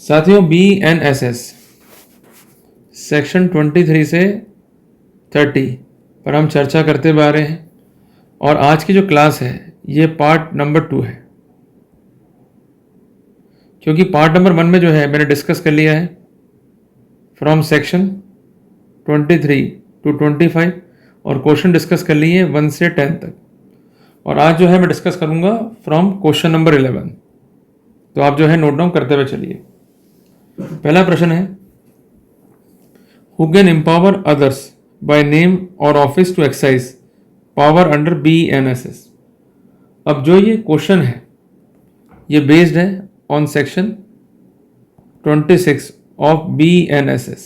साथियों, BNSS section 23 से 30 पर हम चर्चा करते हुए आ रहे हैं और आज की जो क्लास है ये पार्ट नंबर 2 है, क्योंकि पार्ट नंबर 1 में जो है मैंने डिस्कस कर लिया है फ्रॉम सेक्शन 23 to 25 और क्वेश्चन डिस्कस कर लिए 1 से 10 तक। और आज जो है मैं डिस्कस करूंगा फ्रॉम क्वेश्चन नंबर 11। तो आप जो है नोट डाउन करते हुए चलिए। पहला प्रश्न है, who can empower others by name or office to exercise power under BNSS। अब जो ये क्वेश्चन है ये बेस्ड है on section 26 of BNSS।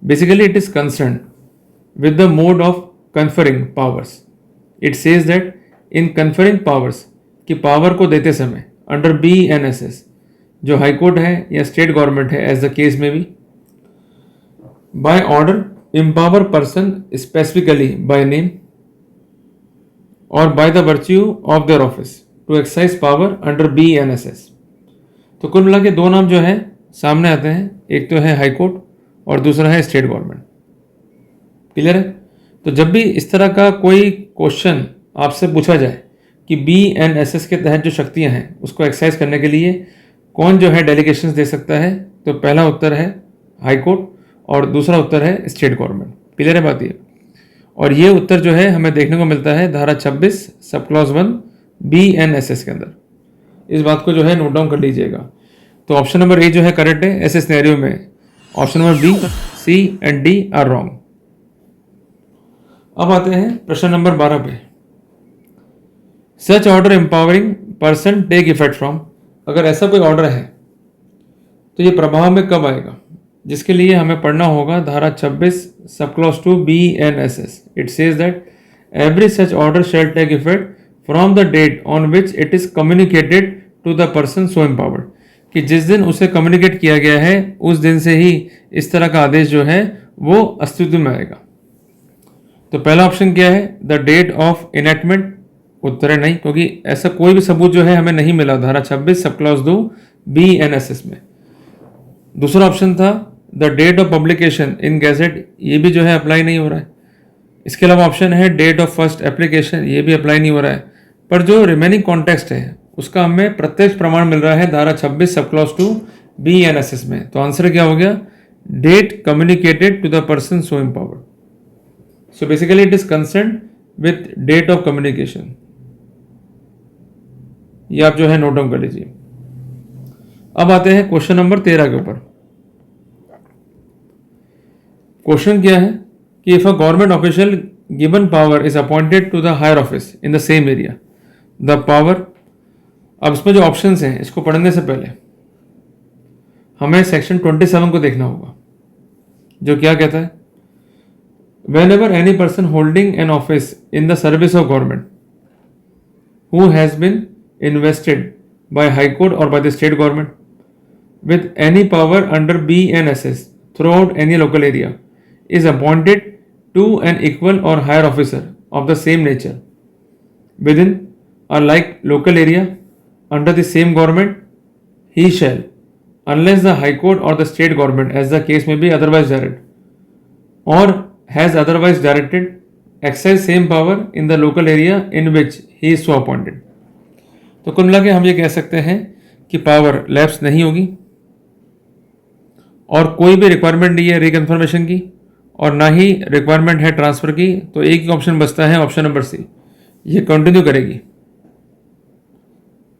Basically it is concern with the mode of conferring powers. It says that in conferring powers कि power को देते समय अंडर BNSS जो हाई कोर्ट है या स्टेट गवर्नमेंट है एज द केस में भी, by order empower person specifically by name or by the virtue of their office to exercise power under BNSS। तो कुल मिला के दो नाम जो है सामने आते हैं, एक तो है हाई कोर्ट और दूसरा है स्टेट गवर्नमेंट। क्लियर है? तो जब भी इस तरह का कोई क्वेश्चन आपसे पूछा जाए कि BNSS के तहत जो शक्तियां हैं उसको एक्सरसाइज करने के लिए कौन जो है डेलीगेशंस दे सकता है, तो पहला उत्तर है हाई कोर्ट और दूसरा उत्तर है स्टेट गवर्नमेंट। क्लियर है बात ये? और ये उत्तर जो है हमें देखने को मिलता है धारा 26 सब क्लॉज 1 BNSS के अंदर। इस बात को जो है नोट डाउन कर लीजिएगा। तो ऑप्शन नंबर ए जो है करेक्ट है ऐसे सिनेरियो में। Option number B, C and D are wrong. अब आते हैं प्रश्न नंबर 12 पे। Such order empowering person take effect from. अगर ऐसा कोई ऑर्डर है तो ये प्रभाव में कब आएगा, जिसके लिए हमें पढ़ना होगा धारा 26 sub clause 2 BNSS। It says that every such order shall take effect from the date on which it is communicated to the person so empowered. कि जिस दिन उसे कम्युनिकेट किया गया है उस दिन से ही इस तरह का आदेश जो है वो अस्तित्व में आएगा। तो पहला ऑप्शन क्या है, द डेट ऑफ इनेक्टमेंट। उत्तर है नहीं, क्योंकि ऐसा कोई भी सबूत जो है हमें नहीं मिला धारा 26 सब क्लॉज 2 BNSS में। दूसरा ऑप्शन था the date of publication in gazette, ये भी जो है अप्लाई नहीं हो रहा है। इसके अलावा ऑप्शन है डेट ऑफ फर्स्ट एप्लीकेशन, ये भी अप्लाई नहीं हो रहा है। पर जो रिमेनिंग कॉन्टेक्स्ट है उसका हमें प्रत्यक्ष प्रमाण मिल रहा है धारा 26 सब क्लॉज 2 BNSS में। तो आंसर क्या हो गया, date communicated to the person so empowered. So basically it is concerned with date of communication। ये आप जो है नोट डाउन कर लीजिए। अब आते हैं क्वेश्चन नंबर 13 के ऊपर। क्वेश्चन क्या है कि if a government official given power is appointed to the higher office in the same area the power. अब इसमें जो ऑप्शंस हैं इसको पढ़ने से पहले हमें सेक्शन 27 को देखना होगा, जो क्या कहता है, whenever any person holding an office in the service of government who has been invested by high court or by the state government with any power under BNSS throughout any local area is appointed to an equal or higher officer of the same nature within a like local area under the same government, he shall, unless the high court or the state government as the case may be otherwise directed or has otherwise directed, exercise same power in the local area in which he is so appointed। तो कुल मिला के हम ये कह सकते हैं कि पावर लैप्स नहीं होगी और कोई भी रिक्वायरमेंट नहीं है रिकन्फर्मेशन की और ना ही रिक्वायरमेंट है ट्रांसफर की। तो एक ही ऑप्शन बचता है, ऑप्शन नंबर C। ये कंटिन्यू करेगी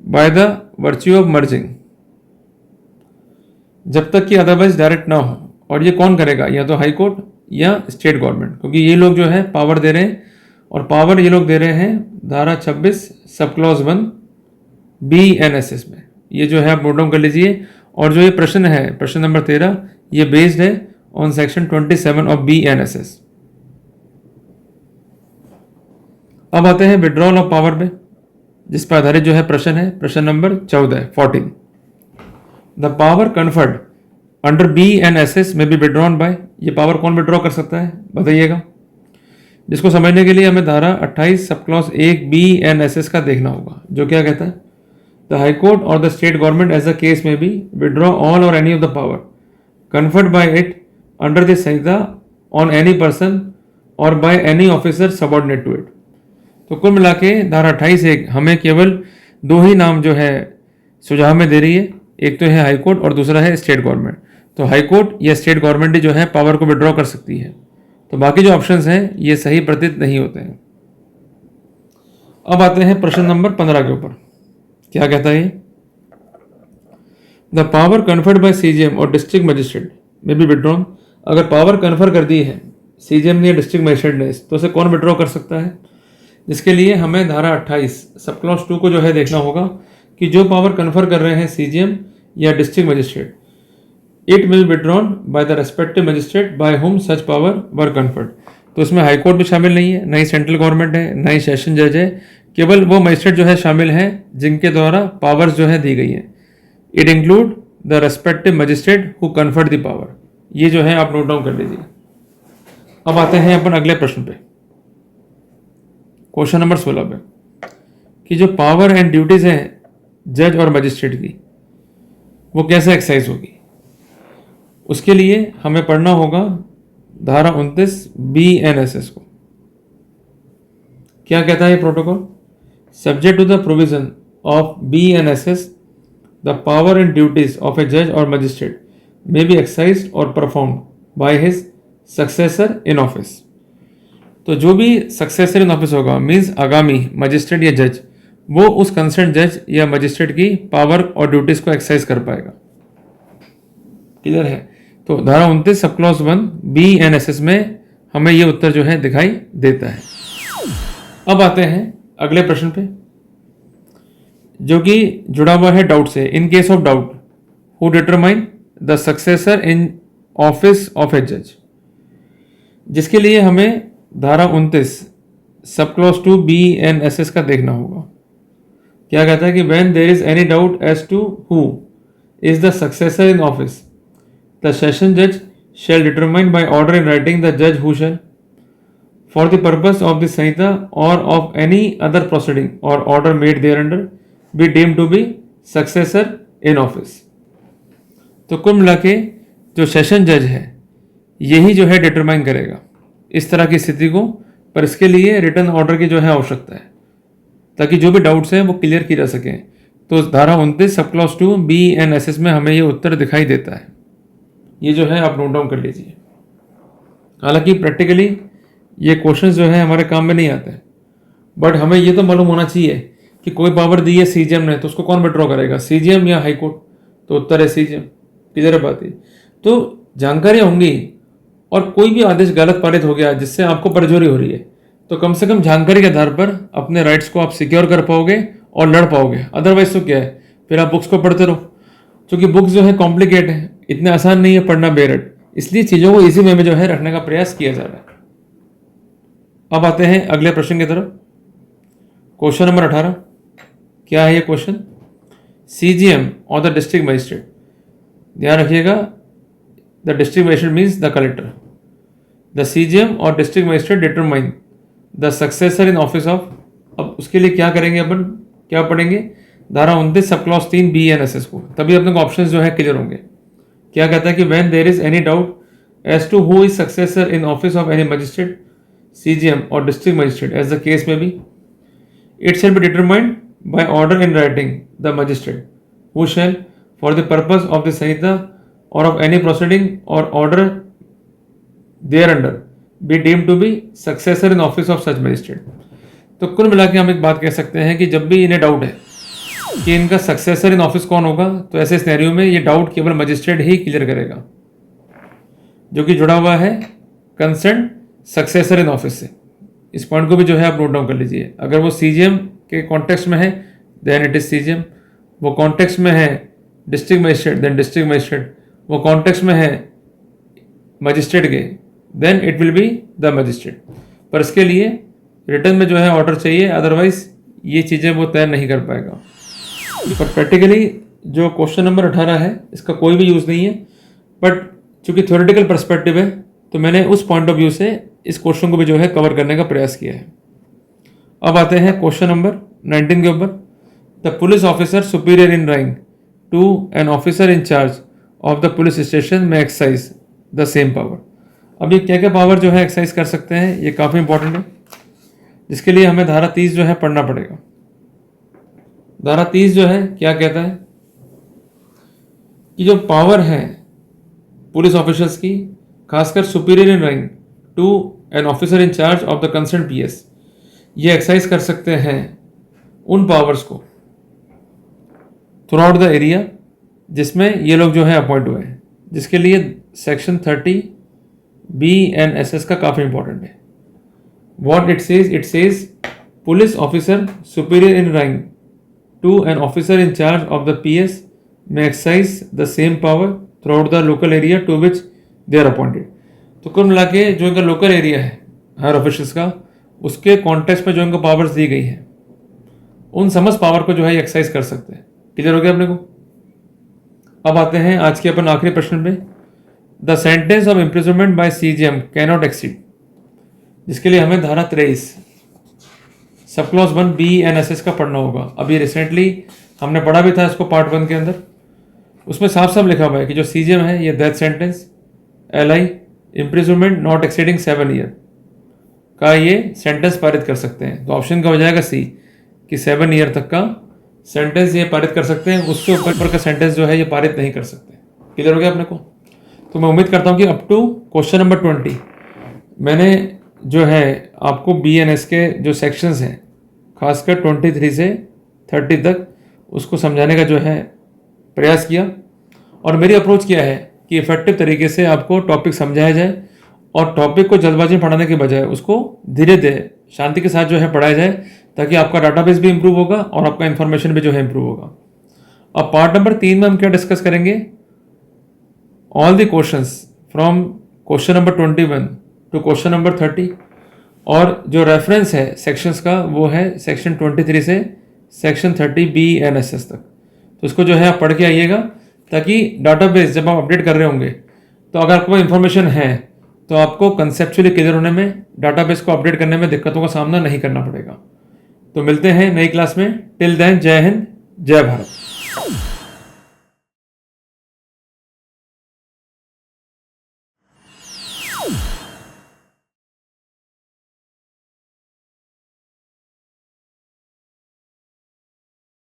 bye the virtue of merging जब तक कि अदरवाइज डायरेक्ट ना हो। और ये कौन करेगा, या तो हाई कोर्ट या स्टेट गवर्नमेंट, क्योंकि ये लोग जो है पावर दे रहे हैं और पावर ये लोग दे रहे हैं धारा 26 सब क्लॉज 1 BNSS में। ये जो है आप नोट डाउन कर लीजिए। और जो ये प्रश्न है प्रश्न नंबर 13 ये बेस्ड है ऑन सेक्शन 27 ऑफ BNSS। अब आते हैं विड्रॉल ऑफ पावर में, जिस पर आधारित जो है प्रश्न है प्रश्न number 14। The power conferred under BNSS में बी विड्रॉन बाय। ये पावर कौन विड्रॉ कर सकता है बताइएगा। जिसको समझने के लिए हमें धारा 28 सब क्लॉज 1 BNSS का देखना होगा, जो क्या कहता है, the high court or the state government as the case may be withdraw all or any of the power conferred by it under the Sanhita on any person or by any officer subordinate to it. तो कुल मिला के धारा 28(1) हमें केवल दो ही नाम जो है सुझाव में दे रही है, एक तो है हाई कोर्ट और दूसरा है स्टेट गवर्नमेंट। तो हाई कोर्ट या स्टेट गवर्नमेंट जो है पावर को विड्रॉ कर सकती है। तो बाकी जो ऑप्शंस हैं ये सही प्रतीत नहीं होते हैं। अब आते हैं प्रश्न नंबर 15 के ऊपर। क्या कहता है ये? The power conferred by CGM और डिस्ट्रिक्ट मजिस्ट्रेट में बी विड्रॉन। अगर पावर कन्फर कर दी है सीजीएम ने या डिस्ट्रिक्ट मजिस्ट्रेट ने, तो उसे कौन विड्रॉ कर सकता है? जिसके लिए हमें धारा 28 सब क्लॉज 2 को जो है देखना होगा कि जो पावर कन्फर कर रहे हैं सीजीएम या district magistrate, it will withdrawn by the respective magistrate by whom such power were conferred. तो इसमें हाई कोर्ट भी शामिल नहीं है, ना ही सेंट्रल गवर्नमेंट है, ना ही सेशन जज है, केवल वो मजिस्ट्रेट जो है शामिल हैं जिनके द्वारा पावर्स जो है दी गई हैं। It include the respective magistrate who conferred the power. ये जो है आप नोट डाउन कर लीजिए। अब आते हैं अपन अगले प्रश्न पे, क्वेश्चन नंबर 16 पे, कि जो पावर एंड ड्यूटीज हैं जज और मजिस्ट्रेट की वो कैसे एक्सरसाइज होगी। उसके लिए हमें पढ़ना होगा धारा 29 BNSS को। क्या कहता है protocol? Subject to the provision of BNSS the power and duties of a जज और मजिस्ट्रेट मे बी एक्सरसाइज्ड और performed by his successor in office. तो जो भी सक्सेसर इन ऑफिस होगा मीन्स आगामी मजिस्ट्रेट या जज, वो उस कंसर्न जज या मजिस्ट्रेट की पावर और ड्यूटीज को एक्सरसाइज कर पाएगा। क्लियर है? तो धारा 29 सब क्लॉज 1 BNSS में हमें ये उत्तर जो है दिखाई देता है। अब आते हैं अगले प्रश्न पे जो कि जुड़ा हुआ है डाउट से। In case of doubt who determine the successor in office of a जज, जिसके लिए हमें धारा 29 सब क्लॉज 2 BNSS का देखना होगा। क्या कहता है कि when there is any doubt as to who is the successor in office the session जज shall determine by order in writing the judge who shall for the purpose of the Samhita or of any other proceeding or order made thereunder be deemed to be successor in office। तो कुल मिला के जो session जज है यही जो है डिटरमाइन करेगा इस तरह की स्थिति को, पर इसके लिए रिटर्न ऑर्डर की जो है आवश्यकता है ताकि जो भी डाउट्स हैं वो क्लियर की जा सकें। तो धारा 29 सब क्लॉज 2 BNSS में हमें ये उत्तर दिखाई देता है। ये जो है आप नोट डाउन कर लीजिए। हालांकि प्रैक्टिकली ये क्वेश्चंस जो है हमारे काम में नहीं आते हैं, बट हमें ये तो मालूम होना चाहिए कि कोई पावर दी है सीजीएम ने तो उसको कौन विड्रॉ करेगा, सीजीएम या हाई कोर्ट? तो उत्तर है सीजीएम। क्लियर बात है? तो जानकारियाँ होंगी और कोई भी आदेश गलत पारित हो गया जिससे आपको परजोरी हो रही है तो कम से कम जानकारी के आधार पर अपने राइट्स को आप सिक्योर कर पाओगे और लड़ पाओगे। अदरवाइज तो क्या है, फिर आप बुक्स को पढ़ते रहो, क्योंकि बुक्स जो है कॉम्प्लिकेट है, इतने आसान नहीं है पढ़ना बेरट, इसलिए चीज़ों को इजी वे में जो है रखने का प्रयास किया जा रहा है। अब आते हैं अगले प्रश्न की तरफ, क्वेश्चन नंबर 18। क्या है ये क्वेश्चन? सीजीएम और द डिस्ट्रिक्ट मजिस्ट्रेट, ध्यान रखिएगा the district magistrate means the collector, the CGM और district magistrate determine the successor in office of. अब उसके लिए क्या करेंगे अपन, क्या पढ़ेंगे? धारा 29 सब क्लॉज 3 BNSS को, तभी अपने को ऑप्शंस जो है क्लियर होंगे। क्या कहता है कि when there is any doubt as to who is successor in office of any magistrate, CGM और district magistrate as the case may be, it shall be determined by order in writing the magistrate who shall for the purpose of the Sanhita और of any proceeding or order thereunder be deemed to be successor in office of such magistrate. तो कुल मिला के हम एक बात कह सकते हैं कि जब भी इन्हें डाउट है कि इनका सक्सेसर इन ऑफिस कौन होगा, तो ऐसे सिनेरियो में ये डाउट केवल मजिस्ट्रेट ही क्लियर करेगा जो कि जुड़ा हुआ है कंसर्न सक्सेसर इन ऑफिस से। इस पॉइंट को भी जो है आप नोट डाउन कर लीजिए। अगर वो सीजीएम के कॉन्टेक्स्ट में है देन इट इज सीजीएम, वो कॉन्टेक्स्ट में है district magistrate then district magistrate, वो कॉन्टेक्स्ट में है मजिस्ट्रेट के then it will be the magistrate. पर इसके लिए रिटर्न में जो है ऑर्डर चाहिए, अदरवाइज ये चीज़ें वो तय नहीं कर पाएगा। पर प्रैक्टिकली जो क्वेश्चन नंबर 18 है इसका कोई भी यूज़ नहीं है, बट चूंकि थ्योरेटिकल पर्सपेक्टिव है तो मैंने उस पॉइंट ऑफ व्यू से इस क्वेश्चन को भी जो है कवर करने का प्रयास किया है। अब आते हैं क्वेश्चन नंबर 19 के ऊपर। The police officer superior in rank to an officer in charge of the police station में एक्सरसाइज द सेम पावर। अब ये क्या क्या पावर जो है एक्सरसाइज कर सकते हैं, ये काफ़ी इंपॉर्टेंट है, जिसके लिए हमें धारा 30 जो है पढ़ना पड़ेगा। धारा 30 जो है क्या कहता है कि जो पावर है पुलिस ऑफिसर्स की, खासकर superior in rank to an officer in charge of the concern PS, ये एक्सरसाइज कर सकते हैं उन पावर्स को थ्रू आउट द एरिया जिसमें ये लोग जो है अपॉइंट हुए हैं, जिसके लिए सेक्शन 30 BNSS का काफ़ी इंपॉर्टेंट है। What it says police officer superior in rank to an officer in charge of the PS में exercise the same power throughout the local area to which they are appointed. तो कुल मिला के जो इनका local area है higher officers का, उसके कॉन्टेक्स्ट में जो इनको पावर्स दी गई है, उन समस्त पावर को जो है एक्सरसाइज कर सकते हैं। क्लियर हो गया अपने को? अब आते हैं आज के अपन आखिरी प्रश्न पे। The sentence of imprisonment by CGM can not exceed, जिसके लिए हमें धारा 23 सब क्लॉज 1 BNSS का पढ़ना होगा। अभी रिसेंटली हमने पढ़ा भी था इसको पार्ट 1 के अंदर। उसमें साफ साफ लिखा हुआ है कि जो CGM है ये death sentence, LI imprisonment not exceeding 7 year का ये सेंटेंस पारित कर सकते हैं। तो ऑप्शन का हो जाएगा C कि 7 ईयर तक का सेंटेंस ये पारित कर सकते हैं, उसके ऊपर का सेंटेंस जो है ये पारित नहीं कर सकते। क्लियर हो गया अपने को? तो मैं उम्मीद करता हूँ कि अप टू क्वेश्चन नंबर 20 मैंने जो है आपको BNS के जो सेक्शंस हैं, खासकर 23 से 30 तक, उसको समझाने का जो है प्रयास किया, और मेरी अप्रोच किया है कि इफेक्टिव तरीके से आपको टॉपिक समझाया जाए और टॉपिक को जल्दबाजी में पढ़ाने के बजाय उसको धीरे धीरे शांति के साथ जो है पढ़ाया जाए, ताकि आपका डाटाबेस भी इंप्रूव होगा और आपका इन्फॉर्मेशन भी जो है इंप्रूव होगा। अब पार्ट नंबर 3 में हम क्या डिस्कस करेंगे? All the questions from question number 21 to question number 30, और जो रेफरेंस है सेक्शंस का वो है सेक्शन 23 से सेक्शन 30 BNSS तक। तो इसको जो है आप पढ़ के आइएगा, ताकि डाटाबेस जब आप अपडेट कर रहे होंगे तो अगर आपको इन्फॉर्मेशन है तो आपको कंसेप्चुअली क्लियर होने में, डाटाबेस को अपडेट करने में दिक्कतों का सामना नहीं करना पड़ेगा। तो मिलते हैं नई क्लास में। टिल देन, जय हिंद, जय भारत।